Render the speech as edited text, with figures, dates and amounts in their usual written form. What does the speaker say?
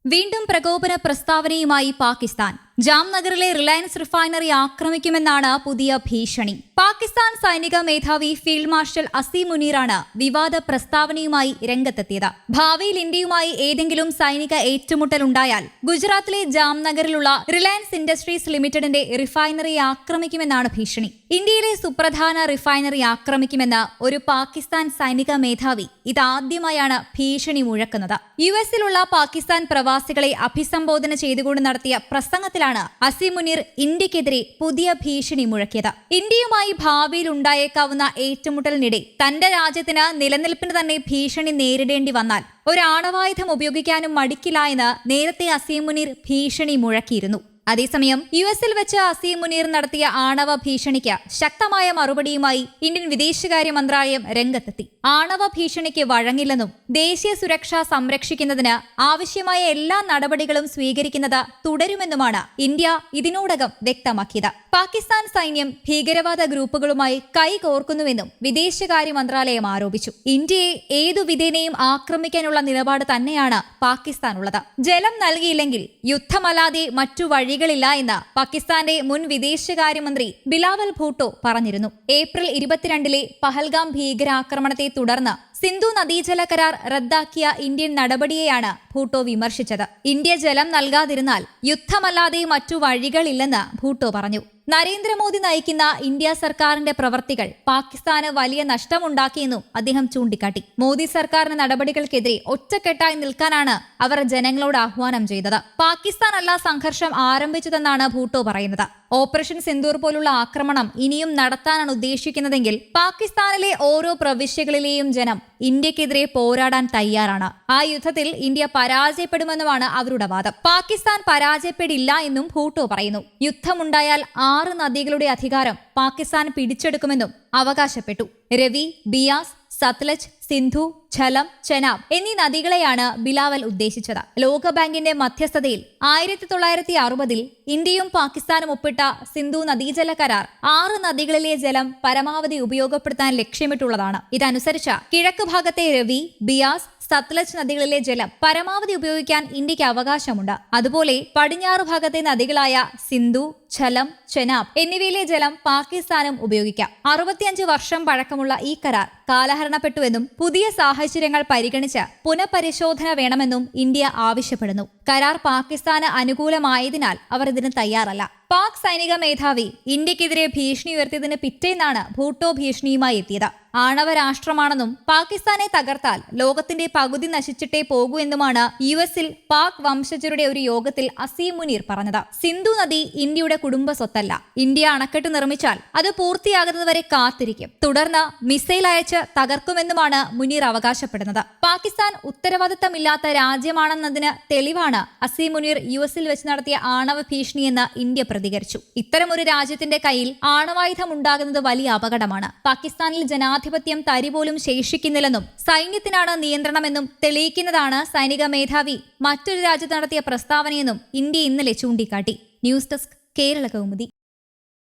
വീണ്ടും പ്രകോപന പ്രസ്താവനയുമായി Pakistan. ജാംനഗറിലെ Reliance refinery ആക്രമിക്കുമെന്നാണ് പുതിയ ഭീഷണി. പാകിസ്ഥാൻ സൈനിക മേധാവി ഫീൽഡ് മാർഷൽ അസീം മുനീറാണ് വിവാദ പ്രസ്താവനയുമായി രംഗത്തെത്തിയത്. ഭാവിയിൽ ഇന്ത്യയുമായി ഏതെങ്കിലും സൈനിക ഏറ്റുമുട്ടൽ ഉണ്ടായാൽ ഗുജറാത്തിലെ ജാംനഗറിലുള്ള റിലയൻസ് ഇൻഡസ്ട്രീസ് ലിമിറ്റഡിന്റെ റിഫൈനറി ആക്രമിക്കുമെന്നാണ് ഭീഷണി. ഇന്ത്യയിലെ സുപ്രധാന റിഫൈനറി ആക്രമിക്കുമെന്ന് ഒരു പാകിസ്ഥാൻ സൈനിക മേധാവി ഇതാദ്യമായാണ് ഭീഷണി മുഴക്കുന്നത്. യുഎസിലുള്ള പാകിസ്ഥാൻ പ്രവാസികളെ അഭിസംബോധന ചെയ്തുകൊണ്ട് നടത്തിയ പ്രസംഗത്തിലാണ് അസീം മുനീർ ഇന്ത്യക്കെതിരെ പുതിയ ഭീഷണി മുഴക്കിയത്. ഇന്ത്യയുമായി ഭാവിയിൽ ഉണ്ടായേക്കാവുന്ന ഏറ്റുമുട്ടലിനിടെ തന്റെ രാജ്യത്തിന് നിലനിൽപ്പിന് തന്നെ ഭീഷണി നേരിടേണ്ടി വന്നാൽ ഒരു ആണവായുധം ഉപയോഗിക്കാനും മടിക്കില്ല എന്ന് നേരത്തെ അസീം മുനീർ ഭീഷണി മുഴക്കിയിരുന്നു. അതേസമയം യുഎസിൽ വെച്ച് അസീം മുനീർ നടത്തിയ ആണവ ഭീഷണിക്ക് ശക്തമായ മറുപടിയുമായി ഇന്ത്യൻ വിദേശകാര്യ മന്ത്രാലയം രംഗത്തെത്തി. ആണവ ഭീഷണിക്ക് വഴങ്ങില്ലെന്നും ദേശീയ സുരക്ഷ സംരക്ഷിക്കുന്നതിന് ആവശ്യമായ എല്ലാ നടപടികളും സ്വീകരിക്കുന്നത് തുടരുമെന്നുമാണ് ഇന്ത്യ ഇതിനോടകം വ്യക്തമാക്കിയത്. പാകിസ്ഥാൻ സൈന്യം ഭീകരവാദ ഗ്രൂപ്പുകളുമായി കൈകോർക്കുന്നുവെന്നും വിദേശകാര്യ മന്ത്രാലയം ആരോപിച്ചു. ഇന്ത്യയെ ഏതു വിധേനയും ആക്രമിക്കാനുള്ള നിലപാട് തന്നെയാണ് പാകിസ്ഥാനുള്ളത്. ജലം നൽകിയില്ലെങ്കിൽ യുദ്ധമല്ലാതെ മറ്റു വഴികളില്ല എന്ന് പാകിസ്ഥാന്റെ മുൻ വിദേശകാര്യമന്ത്രി ബിലാവൽ ഭൂട്ടോ പറഞ്ഞിരുന്നു. ഏപ്രിൽ 22 പഹൽഗാം ഭീകരാക്രമണത്തെ തുടർന്ന് സിന്ധു നദീജല കരാർ റദ്ദാക്കിയ ഇന്ത്യൻ നടപടിയെയാണ് ഭൂട്ടോ വിമർശിച്ചത്. ഇന്ത്യ ജലം നൽകാതിരുന്നാൽ യുദ്ധമല്ലാതെ മറ്റു വഴികളില്ലെന്ന് ഭൂട്ടോ പറഞ്ഞു. നരേന്ദ്രമോദി നയിക്കുന്ന ഇന്ത്യ സർക്കാരിന്റെ പ്രവർത്തികൾ പാകിസ്ഥാന് വലിയ നഷ്ടമുണ്ടാക്കിയെന്നും അദ്ദേഹം ചൂണ്ടിക്കാട്ടി. മോദി സർക്കാരിന്റെ നടപടികൾക്കെതിരെ ഒറ്റക്കെട്ടായി നിൽക്കാനാണ് അവർ ജനങ്ങളോട് ആഹ്വാനം ചെയ്തത്. പാകിസ്ഥാനല്ല സംഘർഷം ആരംഭിച്ചതെന്നാണ് ഭൂട്ടോ പറയുന്നത്. ഓപ്പറേഷൻ സിന്ദൂർ പോലുള്ള ആക്രമണം ഇനിയും നടത്താനാണ് ഉദ്ദേശിക്കുന്നതെങ്കിൽ പാകിസ്ഥാനിലെ ഓരോ പ്രവിശ്യകളിലെയും ജനം ഇന്ത്യക്കെതിരെ പോരാടാൻ തയ്യാറാണ്. ആ യുദ്ധത്തിൽ ഇന്ത്യ പരാജയപ്പെടുമെന്നുമാണ് അവരുടെ വാദം. പാകിസ്ഥാൻ പരാജയപ്പെടില്ല എന്നും ഭൂട്ടോ പറയുന്നു. യുദ്ധമുണ്ടായാൽ 6 നദികളുടെ അധികാരം പാകിസ്ഥാൻ പിടിച്ചെടുക്കുമെന്നും അവകാശപ്പെട്ടു. രവി, ബിയാസ്, സത്ലജ്, സിന്ധു, ഝലം, ചെനാബ് എന്നീ നദികളെയാണ് ബിലാവൽ ഉദ്ദേശിച്ചത്. ലോകബാങ്കിന്റെ മധ്യസ്ഥതയിൽ 1960 ഇന്ത്യയും പാകിസ്ഥാനും ഒപ്പിട്ട സിന്ധു നദീജല കരാർ 6 നദികളിലെ ജലം പരമാവധി ഉപയോഗപ്പെടുത്താൻ ലക്ഷ്യമിട്ടുള്ളതാണ്. ഇതനുസരിച്ച് കിഴക്ക് ഭാഗത്തെ രവി, ബിയാസ്, സത്ലജ് നദികളിലെ ജലം പരമാവധി ഉപയോഗിക്കാൻ ഇന്ത്യക്ക് അവകാശമുണ്ട്. അതുപോലെ പടിഞ്ഞാറ് ഭാഗത്തെ നദികളായ സിന്ധു, ഝലം, ചെനാബ് എന്നിവയിലെ ജലം പാകിസ്ഥാനും ഉപയോഗിക്കാം. 65 വർഷം പഴക്കമുള്ള ഈ കരാർ കാലഹരണപ്പെട്ടുവെന്നും പുതിയ സാഹചര്യങ്ങൾ പരിഗണിച്ച് പുനഃപരിശോധന വേണമെന്നും ഇന്ത്യ ആവശ്യപ്പെടുന്നു. കരാർ പാകിസ്ഥാന് അനുകൂലമായതിനാൽ അവർ ഇതിന് തയ്യാറല്ല. പാക് സൈനിക മേധാവി ഇന്ത്യക്കെതിരെ ഭീഷണി ഉയർത്തിയതിന് പിറ്റേന്നാണ് ഭൂട്ടോ ഭീഷണിയുമായി എത്തിയത്. ആണവ രാഷ്ട്രമാണെന്നും പാകിസ്ഥാനെ തകർത്താൽ ലോകത്തിന്റെ പകുതി നശിച്ചിട്ടേ പോകൂ എന്നുമാണ് യുഎസിൽ പാക് വംശജരുടെ ഒരു യോഗത്തിൽ അസീം മുനീർ പറഞ്ഞത്. സിന്ധു നദി ഇന്ത്യയുടെ കുടുംബ സ്വത്തല്ല. ഇന്ത്യ അണക്കെട്ട് നിർമ്മിച്ചാൽ അത് പൂർത്തിയാകുന്നതുവരെ കാത്തിരിക്കും. തുടർന്ന് മിസൈൽ അയച്ച് തകർക്കുമെന്നുമാണ് മുനീർ അവകാശപ്പെടുന്നത്. പാകിസ്ഥാൻ ഉത്തരവാദിത്തമില്ലാത്ത രാജ്യമാണെന്നതിന് തെളിവാണ് അസീം മുനീർ യുഎസിൽ വെച്ച് നടത്തിയ ആണവ ഭീഷണിയെന്ന് ഇന്ത്യ പ്രതികരിച്ചു. ഇത്തരമൊരു രാജ്യത്തിന്റെ കയ്യിൽ ആണവായുധം ഉണ്ടാകുന്നത് വലിയ അപകടമാണ്. പാകിസ്ഥാനിൽ ജനാധിപത്യം തരിപോലും ശേഷിക്കുന്നില്ലെന്നും സൈന്യത്തിനാണ് നിയന്ത്രണമെന്നും തെളിയിക്കുന്നതാണ് സൈനിക മേധാവി മറ്റൊരു രാജ്യത്ത് നടത്തിയ പ്രസ്താവനയെന്നും ഇന്ത്യ ഇന്നലെ ചൂണ്ടിക്കാട്ടി. News desk, Kerala Kaumudi.